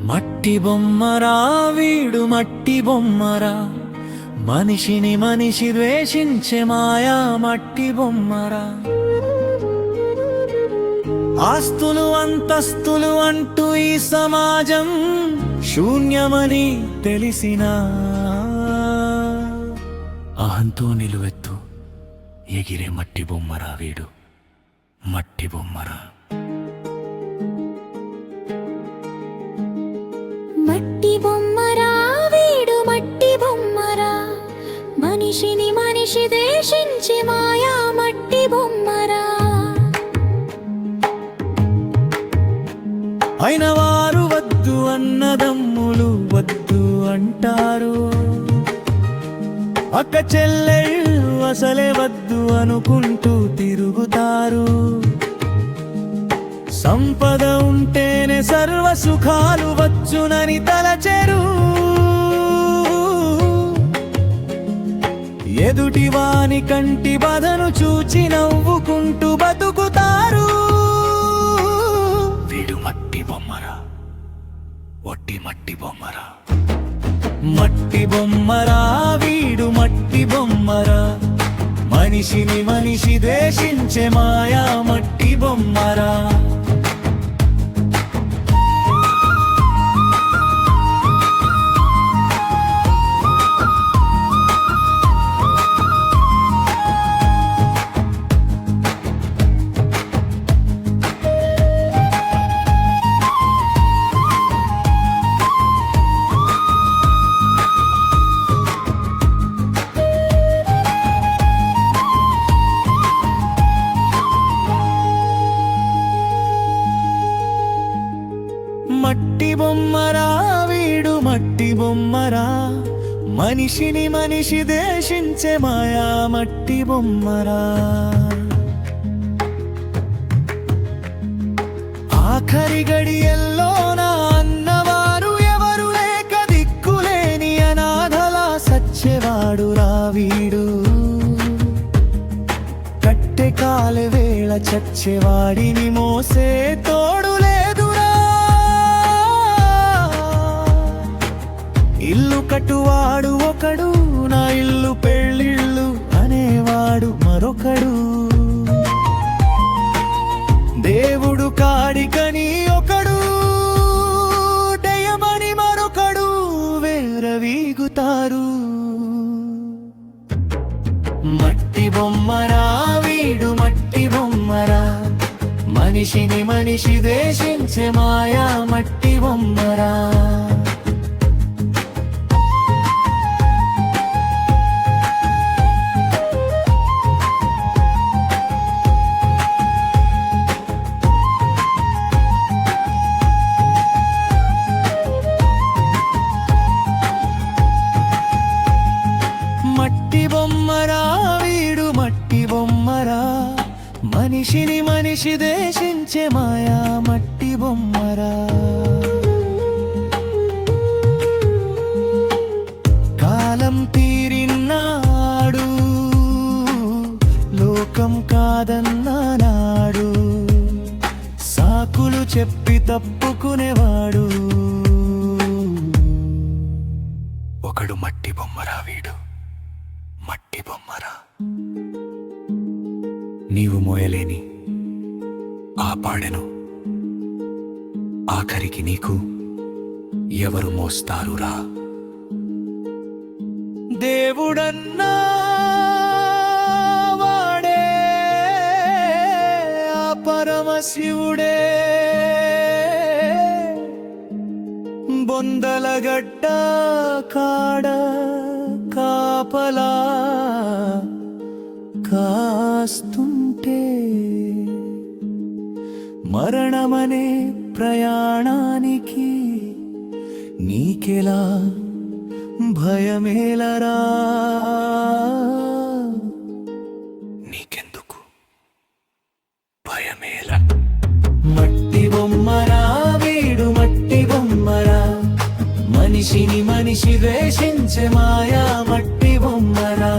మట్టి బొమ్మరా వీడు మట్టి బొమ్మరా, మనిషిని మనిషి ద్వేషించే మాయా మట్టి బొమ్మరా. ఆస్తులు అంతస్తులు అంటూ ఈ సమాజం శూన్యమని తెలిసినా, అహంతో నిలువెత్తు ఎగిరే మట్టి బొమ్మరా వీడు మట్టి బొమ్మరా. మట్టి బొమ్మరా వీడు మట్టి బొమ్మరా, మనిషిని మనిషి ద్వేషించే మాయా మట్టి బొమ్మరా. అయిన వారు వద్దు అన్నదమ్ములు వద్దు అంటారు, అక్క చెల్లెళ్ళు అసలే వద్దు అనుకుంటూ తిరుగుతారు. సంపద ఉంటేనే సర్వ సుఖాలు వచ్చునని తలచెరు, ఎదుటి వాని కంటి బాధను చూచి నవ్వుకుంటూ బతుకుతారు. వీడు మట్టి బొమ్మరా ఒట్టి మట్టి బొమ్మరా. మట్టి బొమ్మరా వీడు మట్టి బొమ్మరా, మనిషిని మనిషి ద్వేషించే మాయా మట్టి బొమ్మరా. మట్టి బొమ్మరా వీడు మట్టి బొమ్మరా, మనిషిని మనిషి ద్వేషించే మాయా మట్టి బొమ్మరా. ఆఖరి గడియల్లో నా అన్నవారు ఎవరు లేక దిక్కులేని అనాథలా సచ్చేవాడు రా వీడు. కట్టె కాలే వేళ చచ్చేవాడిని మోసే తోడు లేదురా. ఇల్లు కట్టువాడు ఒకడు, నా ఇల్లు పెళ్ళిళ్ళు అనేవాడు మరొకడు. దేవుడు కాడికని ఒకడు, దయమని మరొకడు వేరవీగుతారు. మట్టి బొమ్మరా వీడు మట్టి బొమ్మరా, మనిషిని మనిషి ద్వేషించే మాయా మట్టి బొమ్మరా. మట్టి బొమ్మరా వీడు మట్టి బొమ్మరా, మనిషిని మనిషి ద్వేషించే మాయా మట్టి బొమ్మరా. కాలం తీరినాడు లోకం కాదన్నాడు, సాకులు చెప్పి తప్పుకునేవాడు. ఒకడు మట్టి బొమ్మరా వీడు మట్టి బొమ్మరా. నీవు మోయలేని ఆ పాడెను ఆఖరికి నీకు ఎవరు మోస్తారురా. దేవుడన్నా వాడే ఆ పరమశివుడే, బొందలగడ్డ కాడ కాపలా కాస్తుంటే, మరణమనే ప్రయాణానికి నీకెలా భయమేలరా. నీకెందుకు భయమేల. మట్టి బొమ్మరా వీడు మట్టి బొమ్మరా, మనిషిని మనిషి ద్వేషించే మాయా మట్టి బొమ్మరా.